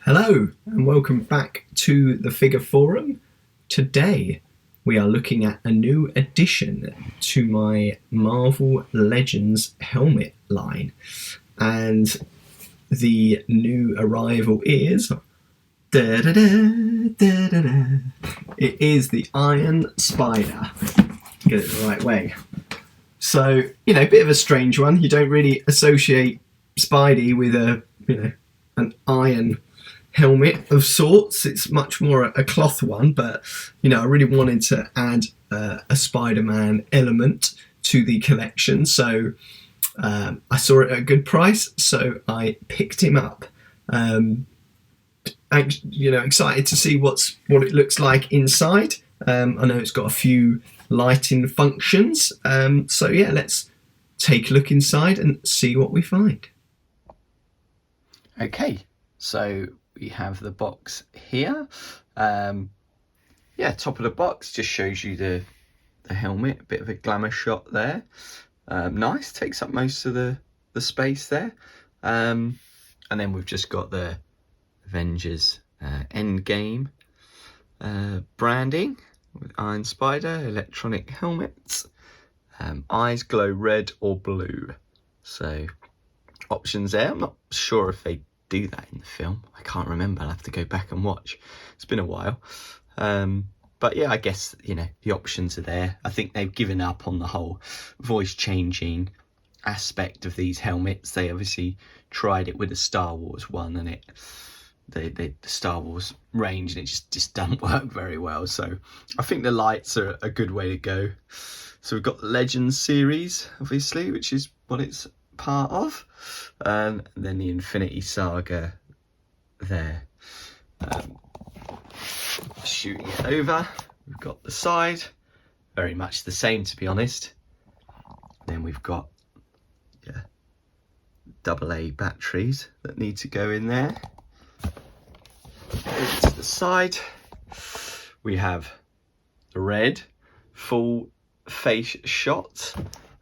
Hello and welcome back to the Figure Forum. Today we are looking at a new addition to my Marvel Legends helmet line, and the new arrival is it is the Iron Spider. Get it the right way. So, a bit of a strange one. You don't really associate Spidey with an iron helmet of sorts. It's much more a cloth one, but I really wanted to add a Spider-Man element to the collection, so I saw it at a good price, so I picked him up. Excited to see what it looks like inside. I know it's got a few lighting functions, so yeah, let's take a look inside and see what we find. Okay, so we have the box here. Top of the box just shows you the helmet, a bit of a glamour shot there. Nice, takes up most of the space there. And then we've just got the Avengers Endgame branding with Iron Spider, electronic helmets. Eyes glow red or blue. So options there. I'm not sure if they do that in the film. I can't remember. I'll have to go back and watch. It's been a while. But yeah, I guess, the options are there. I think they've given up on the whole voice changing aspect of these helmets. They obviously tried it with the Star Wars one, and the Star Wars range, and it just doesn't work very well. So I think the lights are a good way to go. So we've got the Legends series, obviously, which is what it's part of, and then the Infinity Saga there. Shooting it over, we've got the side, very much the same, to be honest. Then we've got AA batteries that need to go in there. Over to the side, we have the red full face shot,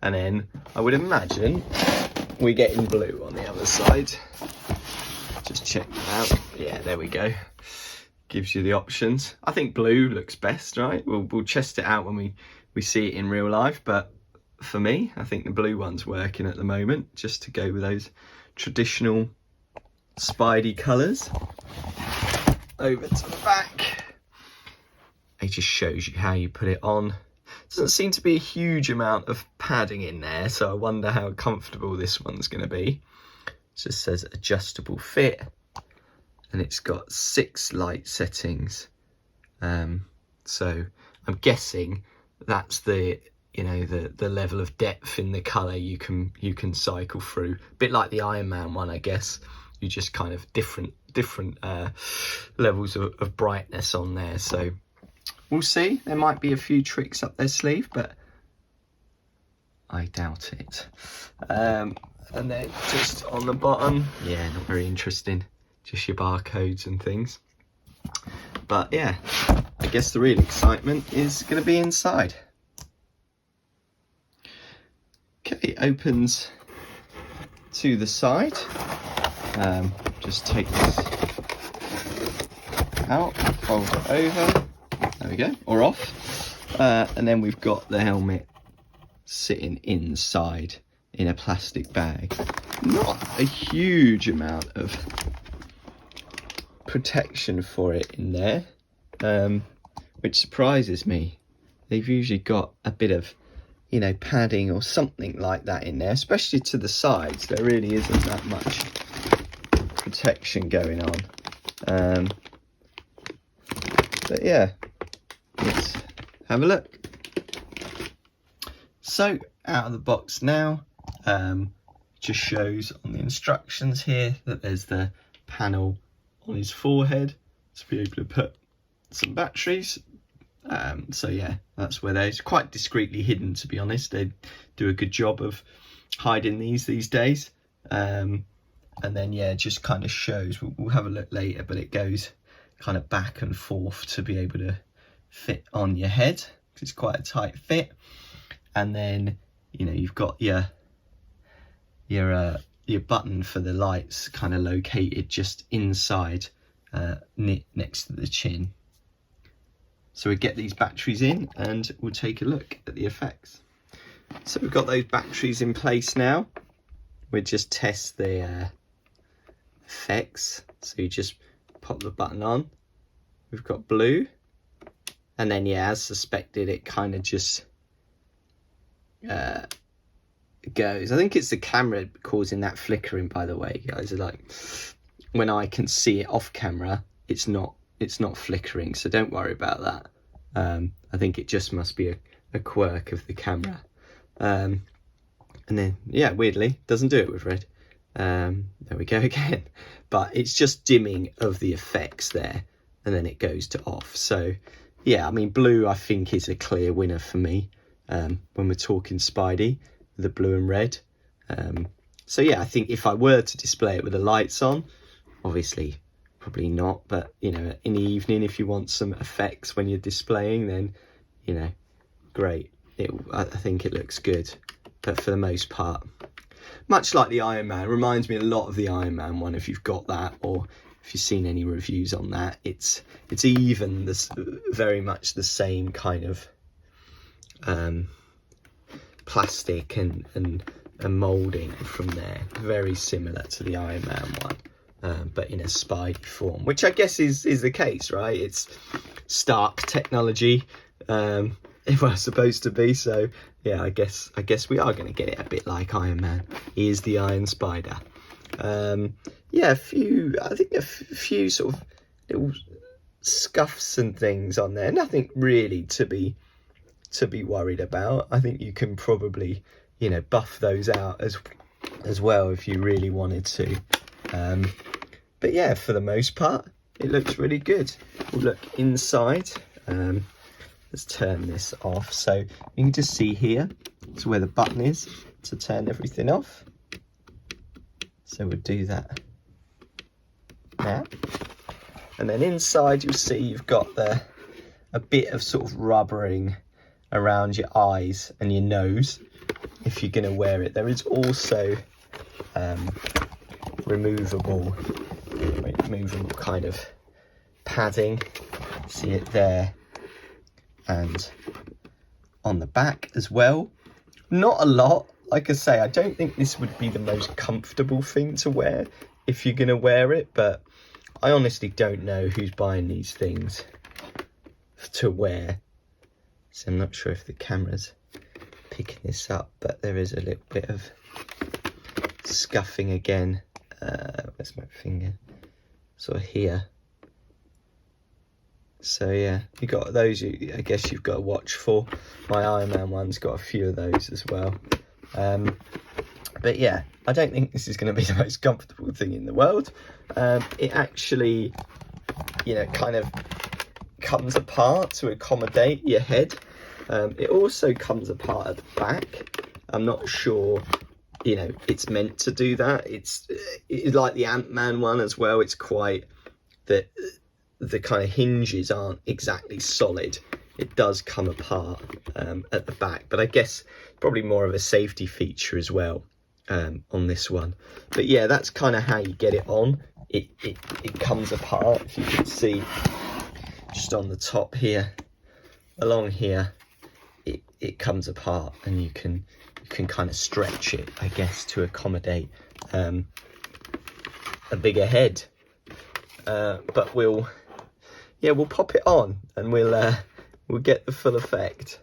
and then I would imagine we're getting blue on the other side. Just check that out. Yeah, there we go. Gives you the options. I think blue looks best, right? We'll test it out when we see it in real life, but for me, I think the blue one's working at the moment, just to go with those traditional Spidey colours. Over to the back. It just shows you how you put it on. Doesn't seem to be a huge amount of padding in there, so I wonder how comfortable this one's going to be. It just says adjustable fit, and it's got 6 light settings. So I'm guessing that's the level of depth in the colour you can cycle through. A bit like the Iron Man one, I guess. You just kind of different levels of brightness on there. So we'll see. There might be a few tricks up their sleeve, but I doubt it. And then just on the bottom, not very interesting. Just your barcodes and things. But yeah, I guess the real excitement is going to be inside. Okay, it opens to the side. Just take this out, fold it over. There we go, or off. And then we've got the helmet sitting inside in a plastic bag. Not a huge amount of protection for it in there, which surprises me. They've usually got a bit of, padding or something like that in there, especially to the sides. There really isn't that much protection going on. But yeah, let's have a look. So out of the box now, just shows on the instructions here that there's the panel on his forehead to be able to put some batteries. So yeah, that's where they're quite discreetly hidden, to be honest. They do a good job of hiding these days. And then yeah, it just kind of shows, we'll have a look later, but it goes kind of back and forth to be able to fit on your head. It's quite a tight fit. And then you've got your button for the lights kind of located just inside next to the chin. So we get these batteries in and we'll take a look at the effects. So we've got those batteries in place now. We'll just test the effects. So you just pop the button on. We've got blue. And then, yeah, as suspected, it kind of just goes. I think it's the camera causing that flickering, by the way, guys. Like, when I can see it off camera, it's not flickering, so don't worry about that. I think it just must be a quirk of the camera. And then, yeah, weirdly, doesn't do it with red. There we go again. But it's just dimming of the effects there, and then it goes to off. So, yeah, I mean, blue, I think, is a clear winner for me when we're talking Spidey, the blue and red. So, yeah, I think if I were to display it with the lights on, obviously, probably not. But, you know, in the evening, if you want some effects when you're displaying, then, you know, great. I think it looks good. But for the most part, much like the Iron Man, reminds me a lot of the Iron Man one, if you've got that, or if you've seen any reviews on that. It's even this very much the same kind of plastic and moulding from there, very similar to the Iron Man one, but in a Spidey form, which I guess is the case, right? It's Stark technology, if we're supposed to be. So yeah, I guess we are going to get it a bit like Iron Man. He is the Iron Spider. Yeah, I think a few sort of little scuffs and things on there. Nothing really to be worried about. I think you can probably, you know, buff those out as well if you really wanted to. But yeah, for the most part, it looks really good. We'll look inside. Let's turn this off. So you can just see here, it's where the button is to turn everything off. So we'll do that now. And then inside you'll see you've got a bit of sort of rubbering around your eyes and your nose if you're going to wear it. There is also removable kind of padding. See it there. And on the back as well. Not a lot. Like I say, I don't think this would be the most comfortable thing to wear if you're going to wear it, but I honestly don't know who's buying these things to wear. So I'm not sure if the camera's picking this up, but there is a little bit of scuffing again. Where's my finger? Sort of here. So yeah, you got those. I guess you've got to watch for. My Iron Man one's got a few of those as well. But yeah, I don't think this is going to be the most comfortable thing in the world. It actually, you know, kind of comes apart to accommodate your head. It also comes apart at the back. I'm not sure, you know, it's meant to do that. It's like the Ant-Man one as well. It's quite the kind of hinges aren't exactly solid. It does come apart at the back, but I guess probably more of a safety feature as well on this one. But yeah, that's kind of how you get it on. It comes apart, if you can see just on the top here, along here, it comes apart, and you can kind of stretch it, I guess, to accommodate a bigger head. But we'll pop it on and we'll get the full effect.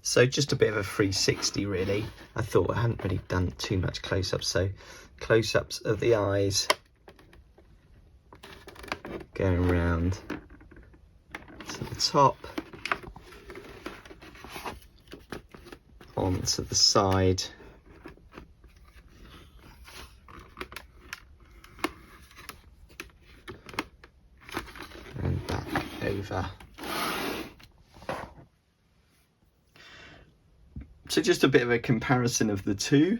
So just a bit of a 360 really. I thought I hadn't really done too much close-ups, so close-ups of the eyes, going around to the top, onto the side, and back over. So just a bit of a comparison of the two.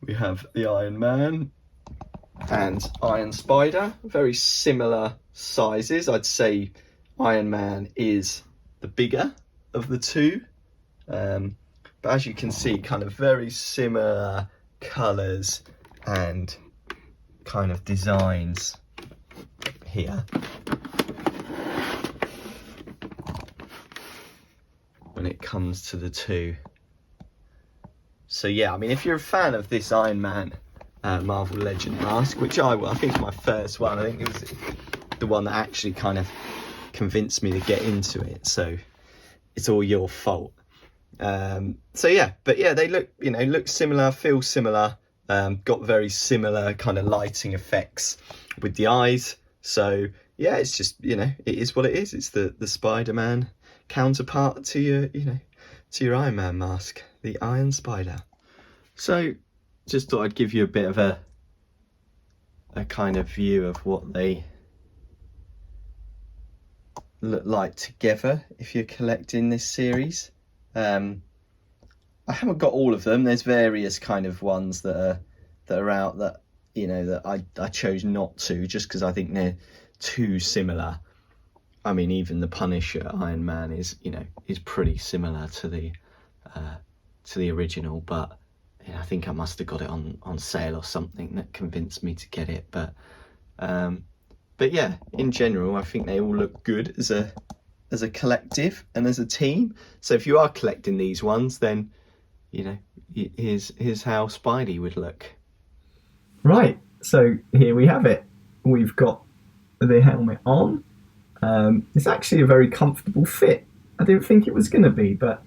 We have the Iron Man and Iron Spider, very similar sizes. I'd say Iron Man is the bigger of the two. But as you can see, kind of very similar colours and kind of designs here. When it comes to the two. So yeah, I mean, if you're a fan of this Iron Man Marvel Legend mask, which I think is my first one, I think it was the one that actually kind of convinced me to get into it, so it's all your fault. So yeah, but yeah, they look similar, feel similar, got very similar kind of lighting effects with the eyes. So yeah, it's just, it is what it is. It's the Spider-Man counterpart to your Iron Man mask, the Iron Spider. So just thought I'd give you a bit of a kind of view of what they look like together if you're collecting this series. I haven't got all of them. There's various kind of ones that are out that that I chose not to, just because I think they're too similar. I mean, even the Punisher Iron Man is pretty similar to the original, but I think I must have got it on sale or something that convinced me to get it. But yeah, in general, I think they all look good as a collective and as a team. So if you are collecting these ones, then here's how Spidey would look. Right, so here we have it. We've got the helmet on. It's actually a very comfortable fit. I didn't think it was going to be, but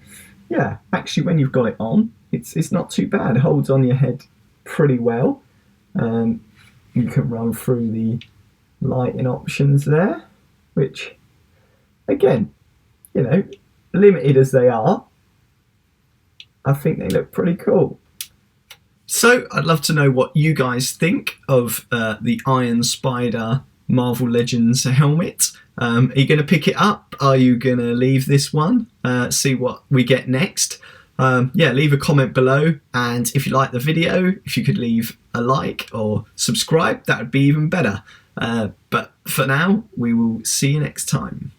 yeah, actually when you've got it on, it's not too bad. It holds on your head pretty well. You can run through the lighting options there, which again, limited as they are, I think they look pretty cool. So I'd love to know what you guys think of the Iron Spider Marvel Legends helmet. Are you going to pick it up? Are you going to leave this one? See what we get next. Yeah, leave a comment below, and if you like the video, if you could leave a like or subscribe, that would be even better. But for now, we will see you next time.